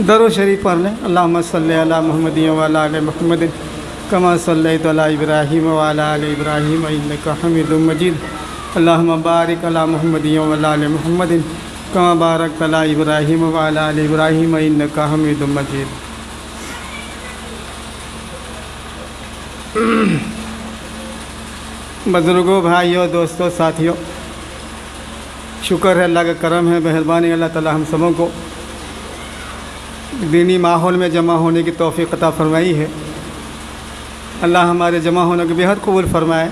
दरो शरीफ पढ़ लें। अल्लाहुम्मा सल्ली अला मुहम्मदिन व अला आलि मुहम्मदिन कमा सल्लैता अला इब्राहीम व अला आलि इब्राहीम इन्नका हमीदुम मजीद। अल्लाहुम्मा बारिक अला मुहम्मदिन व अला आलि मुहम्मदिन कमा बारकता अला इब्राहीम व अला आलि इब्राहीम इन्नका हमीदुम मजीद। बुजुर्गों, भाइयों, दोस्तों, साथियों, शुक्र है, अल्लाह का करम है, मेहरबानी अल्लाह ताला हम सबों को दीनी माहौल में जमा होने की तौफ़ीक़ अता फ़रमाई है। अल्लाह हमारे जमा होने को बेहद कबूल फ़रमाए।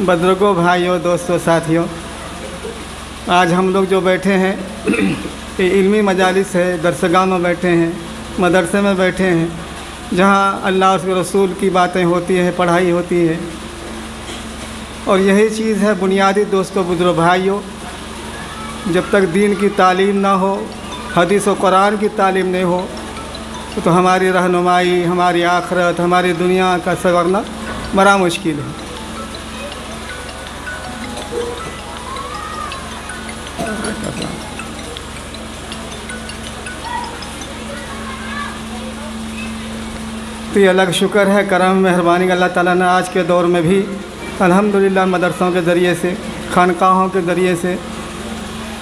बुजुर्गों, भाइयों, दोस्तों, साथियों, आज हम लोग जो बैठे हैं ये इल्मी मजालिस है, दरसगाह में बैठे हैं, मदरसे में बैठे हैं, जहाँ अल्लाह उसके रसूल की बातें होती हैं, पढ़ाई होती है। और यही चीज़ है बुनियादी दोस्तों, बुजुर्ग भाइयों, जब तक दीन की तालीम ना हो, हदीस और कुरान की तालीम नहीं हो, तो हमारी रहनुमाई, हमारी आखिरत, हमारी दुनिया का संवरना बड़ा मुश्किल है। तो ये अलग शुक्र है, करम, मेहरबानी अल्लाह ताला ने आज के दौर में भी अल्हम्दुलिल्लाह मदरसों के ज़रिए से, खानकाहों के ज़रिए से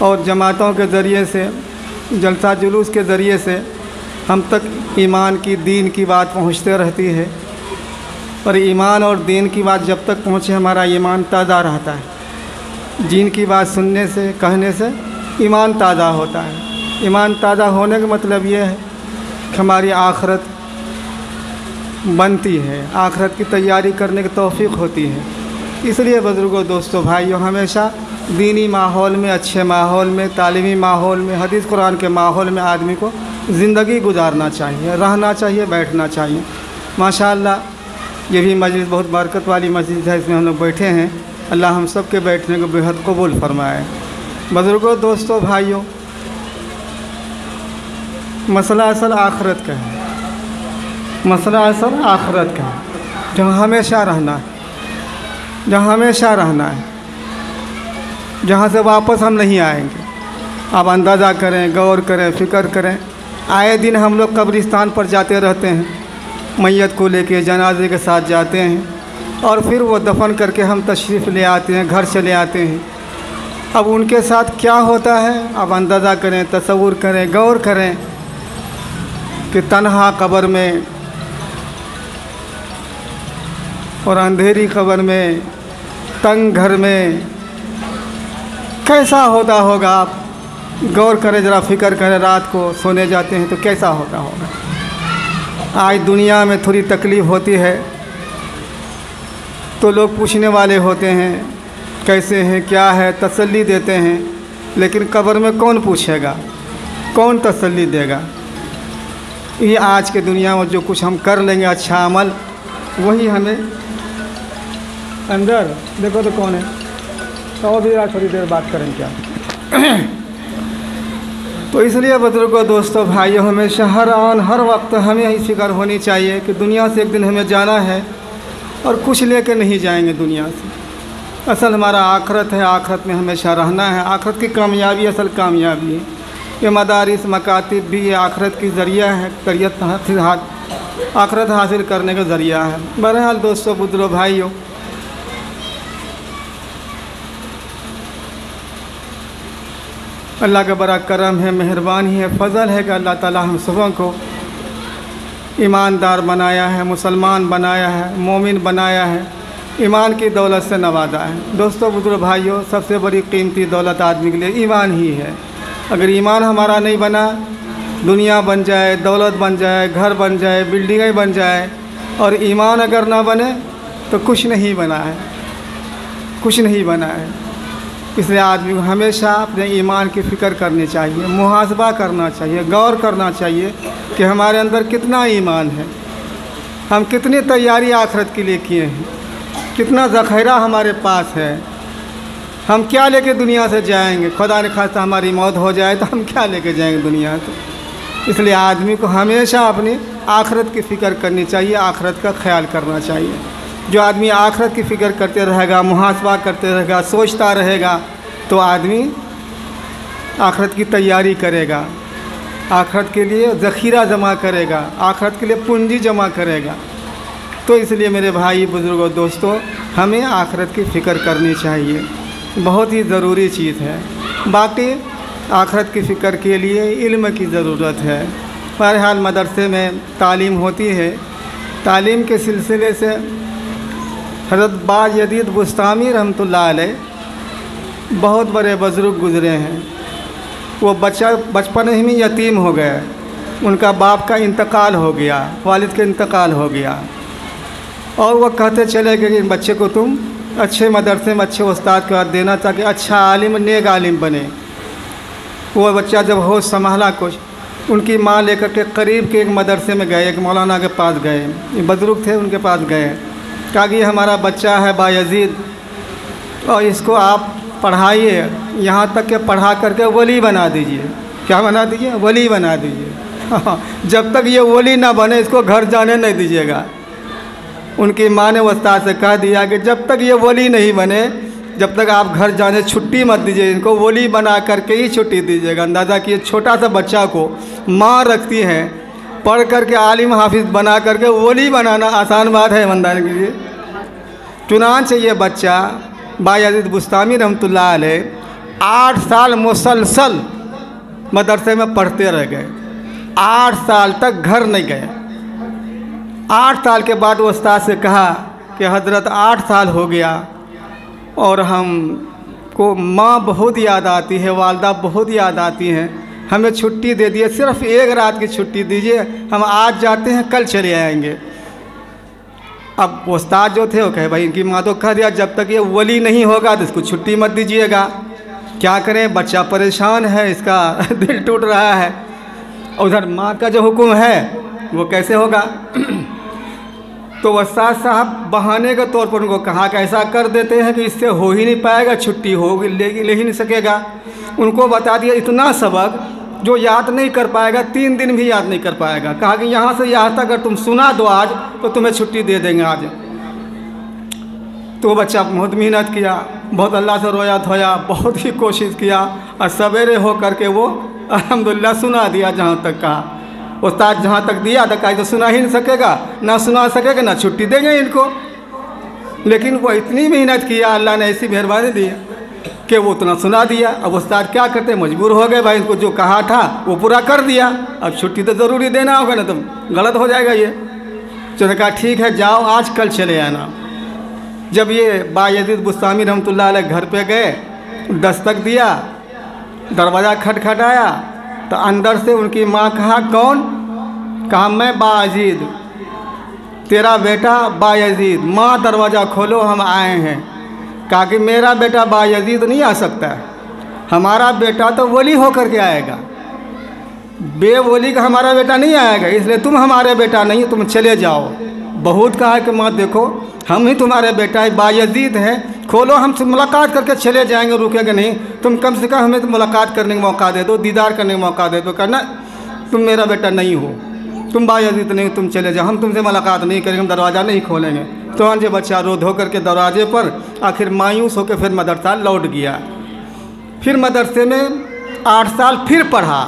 और जमातों के ज़रिए से, जलसा जुलूस के ज़रिए से हम तक ईमान की, दीन की बात पहुँचते रहती है। और ईमान और दीन की बात जब तक पहुँचे, हमारा ईमान ताज़ा रहता है। दीन की बात सुनने से, कहने से ईमान ताज़ा होता है। ईमान ताज़ा होने का मतलब ये है कि हमारी आखिरत बनती है, आखिरत की तैयारी करने की तौफ़ीक़ होती है। इसलिए बुज़ुर्गों, दोस्तों, भाइयों, हमेशा दीनी माहौल में, अच्छे माहौल में, तालीमी माहौल में, हदीस कुरान के माहौल में आदमी को ज़िंदगी गुजारना चाहिए, रहना चाहिए, बैठना चाहिए। माशाअल्लाह ये भी मस्जिद बहुत बरकत वाली मस्जिद है, इसमें हम लोग बैठे हैं। अल्लाह हम सब के बैठने को बेहद कबूल फरमाए। बुज़ुर्गों, दोस्तों, भाइयों, मसला असल आखिरत का है। मसला असल आखिरत का है, जहाँ हमेशा रहना है, जहाँ हमेशा रहना है, जहाँ से वापस हम नहीं आएंगे। आप अंदाज़ा करें, गौर करें, फ़िक्र करें। आए दिन हम लोग कब्रिस्तान पर जाते रहते हैं, मैयत को लेके जनाजे के साथ जाते हैं और फिर वो दफन करके हम तशरीफ़ ले आते हैं, घर चले आते हैं। अब उनके साथ क्या होता है, आप अंदाज़ा करें, तसव्वुर करें, गौर करें कि तन्हा कब्र में और अंधेरी कब्र में, तंग घर में कैसा होता होगा। आप गौर करें, ज़रा फ़िक्र करें। रात को सोने जाते हैं तो कैसा होता होगा। आज दुनिया में थोड़ी तकलीफ़ होती है तो लोग पूछने वाले होते हैं, कैसे हैं, क्या है, तसल्ली देते हैं। लेकिन कब्र में कौन पूछेगा, कौन तसल्ली देगा। ये आज के दुनिया में जो कुछ हम कर लेंगे अच्छा अमल, वही हमें अंदर देखो तो कौन है, तो भी थोड़ी देर बात करें क्या। तो इसलिए बुजुर्गों, दोस्तों, भाइयों, हमेशा हर आन हर वक्त हमें यही फिक्र होनी चाहिए कि दुनिया से एक दिन हमें जाना है और कुछ लेकर नहीं जाएंगे दुनिया से। असल हमारा आखिरत है, आखिरत में हमेशा रहना है। आखिरत की कामयाबी असल कामयाबी है। ये मदारिस, मकातिब भी ये आखिरत की ज़रिया है, आखिरत हासिल करने का ज़रिया है। बहरहाल दोस्तों, बुजुर्गों, भाइयों, अल्लाह का बड़ा करम है, मेहरबानी है, फ़ज़ल है कि अल्लाह ताला हम सबों को ईमानदार बनाया है, मुसलमान बनाया है, मोमिन बनाया है, ईमान की दौलत से नवाजा है। दोस्तों, बुजुर्ग भाइयों, सबसे बड़ी कीमती दौलत आदमी के लिए ईमान ही है। अगर ईमान हमारा नहीं बना, दुनिया बन जाए, दौलत बन जाए, घर बन जाए, बिल्डिंगें बन जाए, और ईमान अगर ना बने तो कुछ नहीं बना है, कुछ नहीं बना है। इसलिए आदमी को हमेशा अपने ईमान की फ़िक्र करनी चाहिए, मुहासबा करना चाहिए, गौर करना चाहिए कि हमारे अंदर कितना ईमान है, हम कितनी तैयारी आखिरत के लिए किए हैं। कितना ज़ख़ीरा हमारे पास है। हम क्या लेके दुनिया से जाएंगे? खुदा ने खास्ता हमारी मौत हो जाए तो हम क्या लेके जाएंगे दुनिया से? इसलिए आदमी को हमेशा अपनी आखिरत की फ़िक्र करनी चाहिए, आखिरत का ख्याल करना चाहिए। जो आदमी आखिरत की फ़िक्र करते रहेगा, मुहासबा करते रहेगा, सोचता रहेगा, तो आदमी आखिरत की तैयारी करेगा, आखिरत के लिए ज़ख़ीरा जमा करेगा, आखिरत के लिए पूंजी जमा करेगा। तो इसलिए मेरे भाई बुज़ुर्गों दोस्तों, हमें आखिरत की फ़िक्र करनी चाहिए, बहुत ही ज़रूरी चीज़ है। बाकी आखिरत की फ़िक्र के लिए इल्म की ज़रूरत है। बहरहाल मदरसे में तालीम होती है, तालीम के सिलसिले से हज़रत बायज़ीद बुस्तामी रहमतुल्लाह अलैह बहुत बड़े बुज़ुर्ग गुज़रे हैं। वो बचपन ही में यतीम हो गए, उनका बाप का इंतकाल हो गया, वालिद का इंतकाल हो गया, और वो कहते चले गए कि बच्चे को तुम अच्छे मदरसे में अच्छे उस्ताद के बाद देना ताकि अच्छा आलिम, नेक आलिम बने। वो बच्चा जब होश संभाला कुछ, उनकी माँ लेकर के करीब के एक मदरसे में गए, एक मौलाना के पास गए, ये बुज़ुर्ग थे, उनके पास गए, कहा कि हमारा बच्चा है बायज़ीद और इसको आप पढ़ाइए, यहाँ तक कि पढ़ा करके वली बना दीजिए। क्या बना दीजिए? वली बना दीजिए। जब तक ये वली ना बने इसको घर जाने नहीं दीजिएगा। उनकी माँ ने उस्ताद से कह दिया कि जब तक ये वली नहीं बने, जब तक आप घर जाने छुट्टी मत दीजिए, इनको वली बना करके ही छुट्टी दीजिएगा। अंदाज़ा कि छोटा सा बच्चा को माँ रखती है, पढ़ करके आलिम हाफिज़ बना करके वली बनाना आसान बात है ईमानदारी के लिए। चुनांचे ये बच्चा बायज़ीद बुस्तामी रहमतुल्लाह अलैह 8 साल मुसलसल मदरसे में पढ़ते रह गए, 8 साल तक घर नहीं गए। 8 साल के बाद वो उस्ताद से कहा कि हज़रत 8 साल हो गया और हमको माँ बहुत याद आती है, वालदा बहुत याद आती हैं, हमें छुट्टी दे दिए, सिर्फ 1 रात की छुट्टी दीजिए, हम आज जाते हैं कल चले आएंगे। अब उस्ताद जो थे वो कहे भाई इनकी माँ तो कह दिया जब तक ये वली नहीं होगा तो इसको छुट्टी मत दीजिएगा। क्या करें, बच्चा परेशान है, इसका दिल टूट रहा है, उधर माँ का जो हुक्म है वो कैसे होगा। तो उस्ताद साहब बहाने के तौर पर उनको कहा कि ऐसा कर देते हैं कि इससे हो ही नहीं पाएगा, छुट्टी होगी ले ही नहीं सकेगा। उनको बता दिया इतना सबक जो याद नहीं कर पाएगा, 3 दिन भी याद नहीं कर पाएगा। कहा कि यहाँ से यहाँ तक अगर तुम सुना दो आज तो तुम्हें छुट्टी दे देंगे आज। तो बच्चा बहुत मेहनत किया, बहुत अल्लाह से रोया धोया, बहुत ही कोशिश किया और सवेरे हो करके वो अल्हम्दुलिल्लाह सुना दिया जहाँ तक कहा। उस्ताद जहाँ तक दिया था कहा तो सुना ही नहीं सकेगा, ना सुना सकेगा, ना छुट्टी देंगे इनको। लेकिन वो इतनी मेहनत किया, अल्लाह ने ऐसी मेहरबानी दी कि वो उतना सुना दिया। अब उस्ताद क्या करते, मजबूर हो गए भाई, इनको जो कहा था वो पूरा कर दिया, अब छुट्टी तो ज़रूरी देना होगा, ना तो गलत हो जाएगा ये। तो कहा ठीक है जाओ आज कल चले आना। जब ये बायज़ीद बुस्तामी रहमतुल्लाह अलैह घर पे गए, दस्तक दिया, दरवाज़ा खटखटाया तो अंदर से उनकी माँ कहा कौन? कहा मैं बायज़ीद, तेरा बेटा बायज़ीद। माँ दरवाज़ा खोलो हम आए हैं। कहा कि मेरा बेटा बायज़ीद नहीं आ सकता, हमारा बेटा तो वली होकर के आएगा, बेवली का हमारा बेटा नहीं आएगा, इसलिए तुम हमारे बेटा नहीं, तुम चले जाओ। बहुत कहा कि माँ देखो हम ही तुम्हारे बेटा है, बायज़ीद हैं, खोलो हमसे मुलाकात करके चले जाएंगे, रुकेंगे नहीं, तुम कम से कम हमें तो मुलाकात करने का मौका दे दो, दीदार करने का मौका दे दो। करना तुम मेरा बेटा नहीं हो, तुम बायज़ीद नहीं, तुम चले जाओ, हम तुमसे मुलाकात नहीं करेंगे, हम दरवाज़ा नहीं खोलेंगे। तो जो बच्चा रो धो करके दरवाजे पर आखिर मायूस होकर फिर मदरसा लौट गया। फिर मदरसे में 8 साल फिर पढ़ा,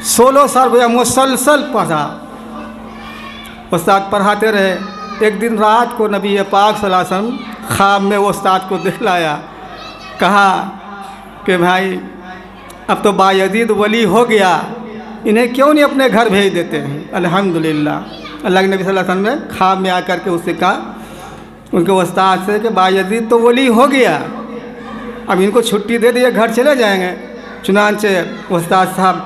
16 साल गया मुसलसल पढ़ा, उस्ताद पढ़ाते रहे। एक दिन रात को नबी पाक सल्लल्लाहु अलैहि वसल्लम ख्वाब में वो उस्ताद को दिखलाया, कहा कि भाई अब तो बायज़ीद वली हो गया, इन्हें क्यों नहीं अपने घर भेज देते हैं। अल्हम्दुलिल्लाह अल्लाह के नबी सल्लल्लाहु अलैहि वसल्लम ने ख्वाब में आकर के उससे कहा, उनके उस्ताद से कि बायज़ीद तो वली हो गया, अब इनको छुट्टी दे दिए, घर चले जाएंगे। चुनांचे उस्ताद साहब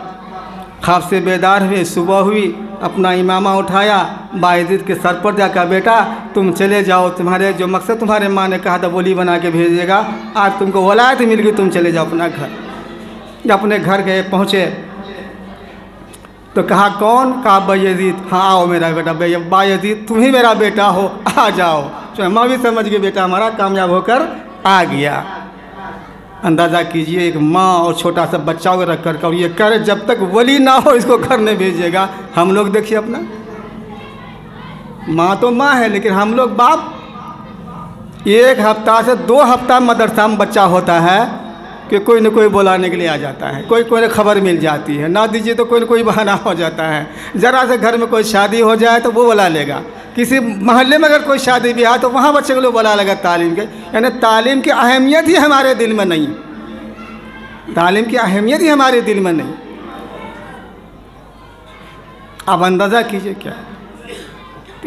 ख्वाब से बेदार हुए, सुबह हुई, अपना इमामा उठाया, बायज़ीद के सर पर जाकर बेटा तुम चले जाओ, तुम्हारे जो मकसद तुम्हारे माँ ने कहा था वली बना के भेजिएगा, आज तुमको वलायत मिल गई, तुम चले जाओ अपना घर। अपने घर गए, पहुँचे तो कहा कौन? कहा बायज़ीद। हाँ आओ मेरा बेटा, बायज़ीद तुम ही मेरा बेटा हो, आ जाओ। तो माँ भी समझ गई बेटा हमारा कामयाब होकर आ गया। अंदाज़ा कीजिए एक माँ और छोटा सा बच्चा को रख कर और ये करे जब तक वली ना हो इसको घर नहीं भेजिएगा। हम लोग देखिए अपना, माँ तो माँ है लेकिन हम लोग बाप 1 हफ्ता से 2 हफ्ता मदरसा में बच्चा होता है कि कोई न कोई बुलाने के लिए आ जाता है, कोई खबर मिल जाती है, ना दीजिए तो कोई न कोई बहाना हो जाता है। ज़रा से घर में कोई शादी हो जाए तो वो बुला लेगा, किसी मोहल्ले में अगर कोई शादी भी आए तो वहाँ बच्चे को लोग बुला लेगा तालीम के। यानी तालीम की अहमियत ही हमारे दिल में नहीं, तालीम की अहमियत ही हमारे दिल में नहीं। आप अंदाज़ा कीजिए क्या।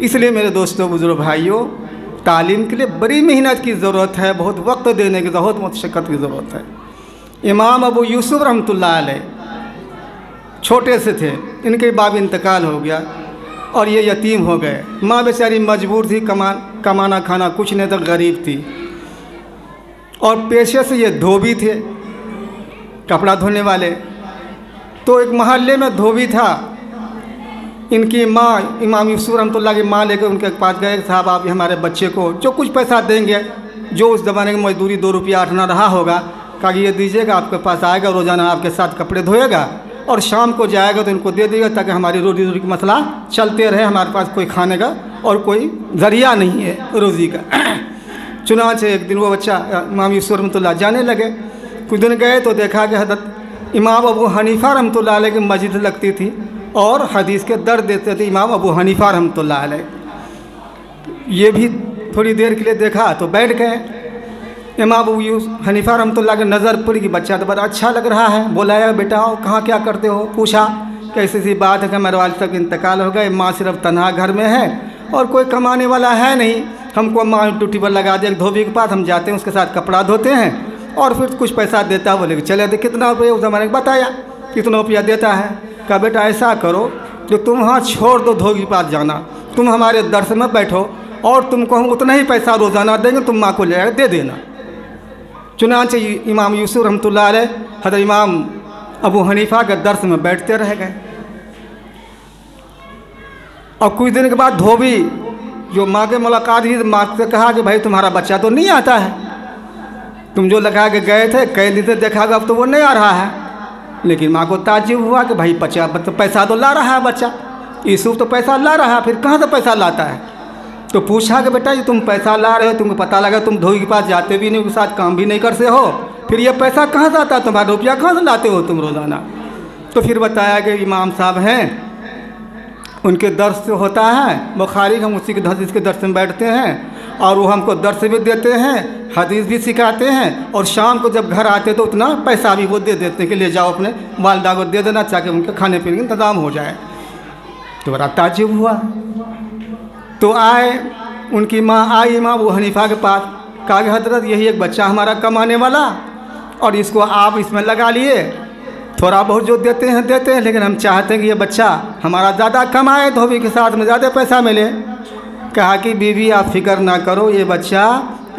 इसलिए मेरे दोस्तों बुजुर्ग भाइयों, तालीम के लिए बड़ी मेहनत की ज़रूरत है, बहुत वक्त देने की, बहुत मशक्क़त की ज़रूरत है। इमाम अबू यूसुफ रहमतुल्लाह अलैह छोटे से थे, इनके बाप इंतकाल हो गया और ये यतीम हो गए। माँ बेचारी मजबूर थी, कमाना खाना कुछ नहीं तो गरीब थी, और पेशे से ये धोबी थे, कपड़ा धोने वाले। तो एक मोहल्ले में धोबी था, इनकी माँ इमाम यूसुफ रहमतुल्लाह की माँ लेकर उनके पास गए, साहब आप हमारे बच्चे को जो कुछ पैसा देंगे, जो उस ज़माने की मजदूरी 2 रुपया 8 आना रहा होगा, कहा ये दीजिएगा, आपके पास आएगा, रोज़ाना आपके साथ कपड़े धोएगा और शाम को जाएगा तो इनको दे देगा ताकि हमारी रोज़ी का मसला चलते रहे, हमारे पास कोई खाने का और कोई ज़रिया नहीं है रोज़ी का। चुनाचे एक दिन वो बच्चा इमाम यूसुफ रहमतुल्लाह जाने लगे। कुछ दिन गए तो देखा कि हज़रत इमाम अबू हनीफ़ा रहमतुल्लाह अलैह की मस्जिद लगती थी और हदीस के दर्द देते थे इमाम अबू हनीफ़ा रहमतुल्लाह अलैह। ये भी थोड़ी देर के लिए देखा तो बैठ गए। इमाम अबू हनीफ़ा रहमतुल्लाह की नज़र पड़ी कि बच्चा तो बड़ा अच्छा लग रहा है। बुलाया, बेटा आओ, कहाँ क्या करते हो? पूछा, कैसी सी बात है कि मेरे वालिद साहब इंतकाल हो गए, माँ सिर्फ तनहा घर में है और कोई कमाने वाला है नहीं, हमको माँ ड्यूटी पर लगा दे धोबी के पास, हम जाते हैं उसके साथ कपड़ा धोते हैं और फिर कुछ पैसा देता है। बोले चले थे कितना रुपये, उस ज़माने को बताया कितना रुपया देता है। कहा बेटा ऐसा करो जो तुम वहाँ छोड़ दो धोबी के पास जाना, तुम हमारे दर्स में बैठो और तुमको हम उतना ही पैसा रोज़ाना देंगे, तुम माँ को ले दे देना। चुनाचे इमाम यूसुफ रहमतुल्लाह अलैह हज़रत इमाम अबू हनीफ़ा के दर्स में बैठते रह गए। और कुछ दिन के बाद धोबी जो माँ के मुलाकात हुई, माँ से कहा कि भाई तुम्हारा बच्चा तो नहीं आता है, तुम जो लगा के गए थे कई दिन से देखा अब तो वो नहीं आ रहा है। लेकिन माँ को ताज्जुब हुआ कि भाई बच्चा तो पैसा तो ला रहा है, बच्चा यूसुफ तो पैसा ला रहा है, फिर कहाँ से पैसा लाता है? तो पूछा कि बेटा ये तुम पैसा ला रहे हो, तुमको पता लगा तुम धोबी के पास जाते भी नहीं, उसके साथ काम भी नहीं करते हो, फिर ये पैसा कहाँ से आता है, तुम्हारा रुपया कहाँ से लाते हो तुम रोज़ाना? तो फिर बताया कि इमाम साहब हैं, उनके दर्स होता है बुखारी, हम उसी के हदीस के दर्स में बैठते हैं और वो हमको दर्स भी देते हैं, हदीस भी सिखाते हैं और शाम को जब घर आते तो उतना पैसा भी वो दे देते हैं कि ले जाओ अपने वालिदा को दे देना ताकि उनके खाने पीने का इंतज़ाम हो जाए। तो बड़ा ताज्जुब हुआ। तो आए, उनकी माँ आई इमाम अबू हनीफ़ा के पास, कहा कि हज़रत यही एक बच्चा हमारा कमाने वाला और इसको आप इसमें लगा लिए, थोड़ा बहुत जो देते हैं लेकिन हम चाहते हैं कि ये बच्चा हमारा ज़्यादा कमाए, धोबी के साथ में ज़्यादा पैसा मिले। कहा कि बीवी आप फिक्र ना करो, ये बच्चा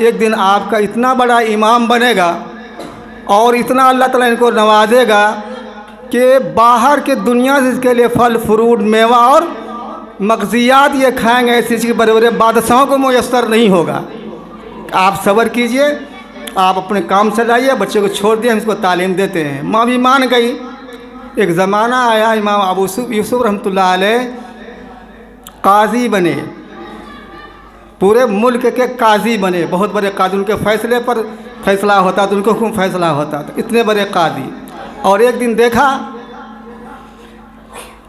एक दिन आपका इतना बड़ा इमाम बनेगा और इतना अल्लाह ताला इनको नवाजेगा कि बाहर के दुनिया से इसके लिए फल फ्रूट मेवा और मगज़ियात ये खाएंगे, ऐसी चीज़ बड़े बड़े बादशाहों को मुयस्सर नहीं होगा। आप सब्र कीजिए, आप अपने काम से लाइए, बच्चे को छोड़ दिए, हम इसको तालीम देते हैं। माँ भी मान गई। एक ज़माना आया, इमाम अबू यूसुफ रहमतुल्लाह अलैह काजी बने, पूरे मुल्क के काजी बने, बहुत बड़े काजी, उनके फ़ैसले पर फैसला होता था, उनको खूब फैसला होता था, इतने बड़े काजी। और एक दिन देखा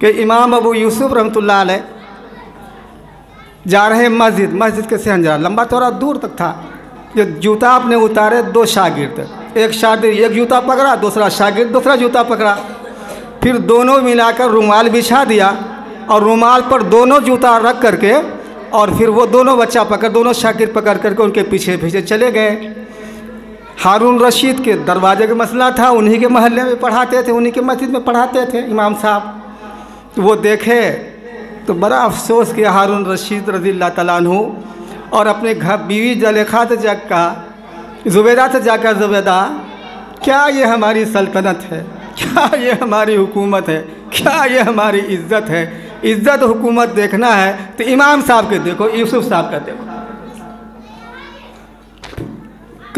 कि इमाम अबू यूसुफ रहमतुल्लाह अलैह जा रहे मस्जिद के सहंजरा लंबा चौड़ा दूर तक था। ये जूता अपने उतारे, 2 शागिर्द, एक शागिर्द एक जूता पकड़ा, दूसरा शागिर्द दूसरा जूता पकड़ा, फिर दोनों मिलाकर रुमाल बिछा दिया और रुमाल पर दोनों जूता रख करके और फिर वो दोनों बच्चा पकड़, दोनों शागिर्द पकड़ करके उनके पीछे पीछे चले गए। हारून रशीद के दरवाजे का मसला था, उन्हीं के महल्ले में पढ़ाते थे, उन्हीं के मस्जिद में पढ़ाते थे इमाम साहब। तो वो देखे तो बड़ा अफसोस किया हारून रशीद रज़ियल्लाहु ताला अन्हु, और अपने घर बीवी ज़ुलेखा से जाकर कहा, ज़ुबैदा से जाकर, ज़ुबैदा क्या ये हमारी सल्तनत है, क्या ये हमारी हुकूमत है, क्या ये हमारी इज़्ज़त है? इज़्ज़त हुकूमत देखना है तो इमाम साहब के देखो, यूसुफ साहब का देखो।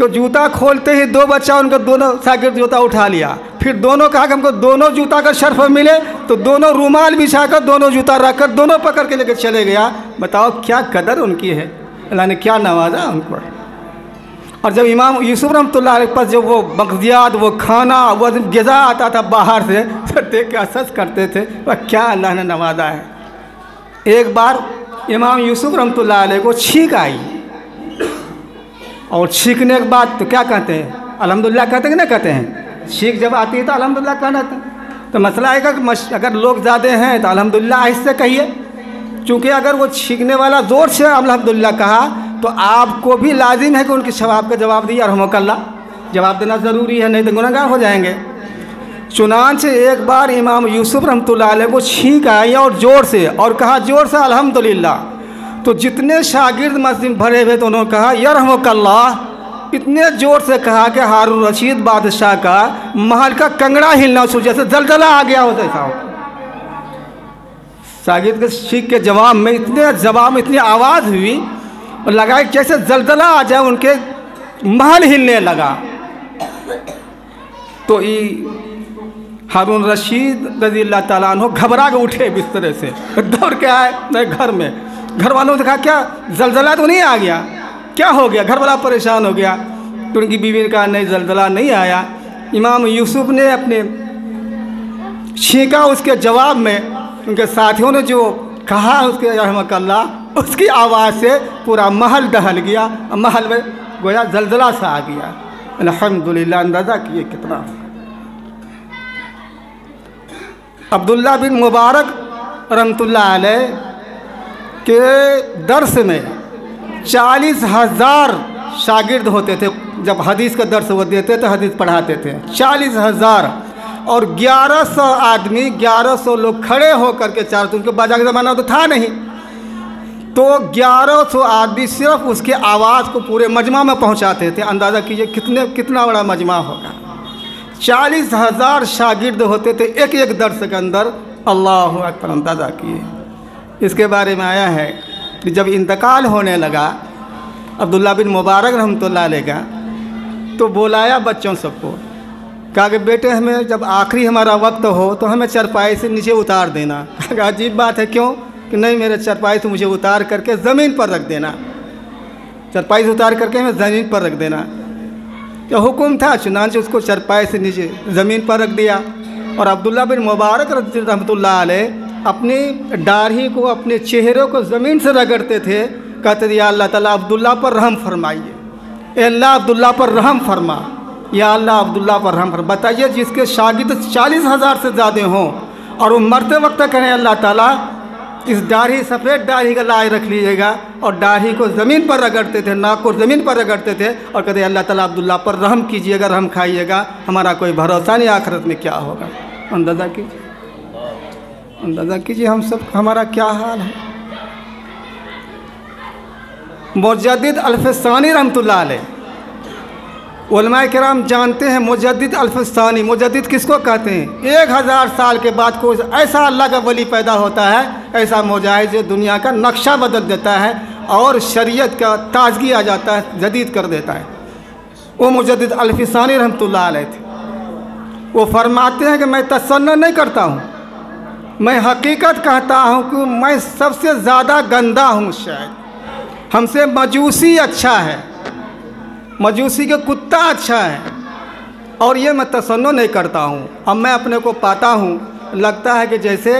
तो जूता खोलते ही दो बच्चा उनका दोनों शागिर्द जूता उठा लिया। फिर दोनों कहा कि हमको दोनों जूता का शर्फ मिले, तो दोनों रूमाल बिछाकर दोनों जूता रखकर दोनों पकड़ के लेकर चले गया। बताओ क्या कदर उनकी है, अल्लाह ने क्या नवाजा उनको। और जब इमाम यूसुफ रहमतुल्लाह अलैह के पास जब वो मग़ज़ियात, वो खाना, वो ग़िज़ा आता था बाहर से, तो देख के असस करते थे वह क्या अल्लाह ने नवाजा है। एक बार इमाम यूसुफ रहमतुल्लाह अलैह को छींक आई, और छींकने के बाद तो क्या कहते हैं, अल्हम्दुलिल्लाह कहते हैं कि नहीं कहते हैं। छींक जब आती है तो अल्हम्दुलिल्लाह कहना था। तो मसला है कि अगर लोग ज़्यादा हैं तो अल्हम्दुलिल्लाह आहिस्ते कहिए, क्योंकि अगर वो छींकने वाला ज़ोर से अल्हम्दुलिल्लाह कहा तो आपको भी लाजिम है कि उनके सवाब का जवाब दिया, रहमकल्ला जवाब देना ज़रूरी है, नहीं तो गुनहगार हो जाएंगे। चुनांचे एक बार इमाम यूसुफ रहमतुल्लाह अलैह को छींक आई और ज़ोर से, और कहा ज़ोर से अल्हम्दुलिल्लाह। तो जितने शागिर्द मस्जिद भरे हुए तो उन्होंने कहा यरहमुकल्लाह। इतने ज़ोर से कहा कि हारून रशीद बादशाह का महल का कंगड़ा हिलना शुरू, जैसे जलजला आ गया हो ऐसा हो। शागिर्द के छींक के जवाब में इतनी आवाज़ हुई और लगा कि जैसे जलजला आ जाए, उनके महल हिलने लगा। तो हारून रशीद रज़ियल्लाहु ताला अन्हु घबरा के उठे बिस्तर से, दौड़ के आए मेरे घर में। घर वालों ने कहा क्या जलजला तो नहीं आ गया, क्या हो गया, घर वाला परेशान हो गया। तो उनकी बीवी ने कहा नहीं जलजला नहीं आया। इमाम यूसुफ ने अपने छींका, उसके जवाब में उनके साथियों ने जो कहा उसके रहमकल्लाह, उसकी आवाज़ से पूरा महल दहल गया, महल में गोया जलजला सा आ गया। अल्हम्दुलिल्लाह, अंदाज़ा किए कितना। अब्दुल्ला बिन मुबारक रहमतुल्लाह अलैह के दर्स में 40,000 शागिर्द होते थे। जब हदीस का दर्स वो देते थे, हदीस पढ़ाते थे, 40,000 और 1100 आदमी, 1100 लोग खड़े होकर के चार, उनके बाजा का ज़माना तो था नहीं, तो 1100 आदमी सिर्फ उसके आवाज़ को पूरे मजमा में पहुंचाते थे। अंदाज़ा कीजिए कितना बड़ा मजमा होगा। 40,000 शागिर्द होते थे एक एक दर्स के अंदर। अल्लाहु अकबर, अंदाज़ा किए। इसके बारे में आया है कि जब इंतकाल होने लगा अब्दुल्ला बिन मुबारक रहमतुल्लाह अलैह का, तो बुलाया बच्चों सबको, कहा कि बेटे हमें जब आखिरी हमारा वक्त हो तो हमें चरपाई से नीचे उतार देना। कहा अजीब बात है, क्यों? कि नहीं, मेरे चरपाई से मुझे उतार करके ज़मीन पर रख देना, चरपाई से उतार करके हमें ज़मीन पर रख देना। क्या हुक्म था, चुनांचे उसको चरपाई से नीचे ज़मीन पर रख दिया। और अब्दुल्ला बिन मुबारक रहमतुल्लाह अलैह अपनी दाढ़ी को, अपने चेहरे को ज़मीन से रगड़ते थे, कहते थे या अल्लाह ताला अब्दुल्ला पर रहम फरमाइए, अल्लाह अब्दुल्ला पर रहम फरमा, या अल्लाह अब्दुल्ला पर रहम फरमा। बताइए जिसके शागिर्द 40,000 से ज़्यादा हों और वो मरते वक्त कहें अल्लाह ताला इस दाढ़ी, सफ़ेद दाढ़ी का लाज रख लीजिएगा, और दाढ़ी को ज़मीन पर रगड़ते थे, नाक को ज़मीन पर रगड़ते थे और कहते अल्लाह ताला अब्दुल्ला पर रहम कीजिएगा, रहम खाइएगा, हमारा कोई भरोसा नहीं आखिरत में क्या होगा। अंदाज़ा कीजिए, अंदाज़ा कीजिए हम सब हमारा क्या हाल है। मुजद्दिद अल-फ़सानी रहमतुल्लाह अलैह, उलमाए किराम जानते हैं मुजद्दिद अल-फ़सानी, मुजद्दिद किसको कहते हैं? 1000 साल के बाद कोई ऐसा अल्लाह का वली पैदा होता है, ऐसा मुजाहिद जो दुनिया का नक्शा बदल देता है और शरीयत का ताजगी आ जाता है, जदीद कर देता है। वो मुजद्दिद अल-फ़सानी रहमतुल्लाह अलैह थे। वो फरमाते हैं कि मैं तसन्नुअ नहीं करता हूँ, मैं हकीकत कहता हूँ कि मैं सबसे ज़्यादा गंदा हूँ, शायद हमसे मजूसी अच्छा है, मजूसी के कुत्ता अच्छा है, और ये मैं तसन्नुअ नहीं करता हूँ। अब मैं अपने को पाता हूँ, लगता है कि जैसे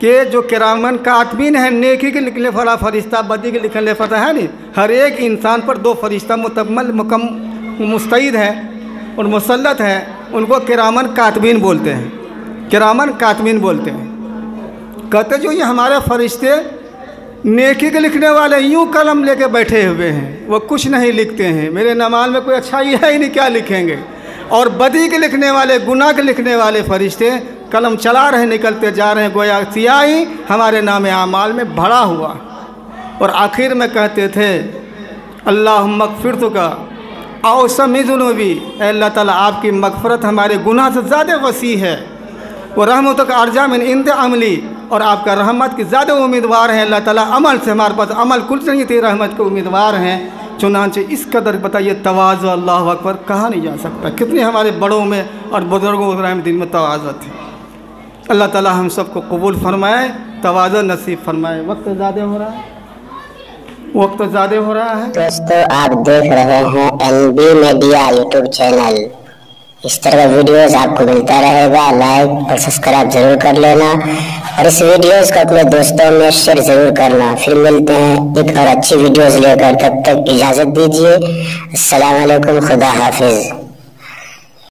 कि जो किरामन कातबीन है, नेकी के लिखने वाला फरिश्ता, बदी के लिखने वाला है नहीं, हर एक इंसान पर 2 फरिश्ता मुस्तैद है और मुसल्लत है, उनको किरामन कातबीन बोलते हैं, किरामन कातबीन बोलते हैं। कहते जो ये हमारे फरिश्ते नेकी के लिखने वाले यूँ कलम लेके बैठे हुए हैं, वो कुछ नहीं लिखते हैं, मेरे नमाज में कोई अच्छाई है ही नहीं, क्या लिखेंगे। और बदी के लिखने वाले, गुनाह के लिखने वाले फरिश्ते कलम चला रहे, निकलते जा रहे हैं, गोया सियाही हमारे नाम आमाल में भरा हुआ। और आखिर में कहते थे अल्लाहुम्मा मग़फ़िरतुका औसमी ज़ुनूबी, अल्लाह ताला आपकी मग़फ़रत हमारे गुनाह से ज़्यादा वसी है, वो रहमतुका अर्जा मिन इंद अमली, और आपका रहमत की ज़्यादा उम्मीदवार हैं अल्लाह ताला, अमल से हमारे पास अमल कुछ नहीं थी, रहमत के उम्मीदवार हैं। चुनांचे इस कदर बताइए तवाज़ु, अल्लाहु अकबर कहा नहीं जा सकता। कितने हमारे बड़ों में और बुज़ुर्गों के दिल में तवाज़ु थे। अल्लाह ताला हम सबको कबूल फरमाए, तवाज़ु नसीब फरमाए। वक्त ज़्यादा हो रहा है, वक्त ज़्यादा हो रहा है। दोस्तों आप देख रहे हैं NB मीडिया यूट्यूब चैनल। इस तरह का वीडियोस आपको मिलता रहेगा। लाइक और सब्सक्राइब जरूर कर लेना और इस वीडियोस को अपने दोस्तों में शेयर जरूर करना। फिर मिलते हैं एक और अच्छी वीडियोस लेकर, तब तक इजाज़त दीजिए। अस्सलाम वालेकुम, खुदा हाफिज़।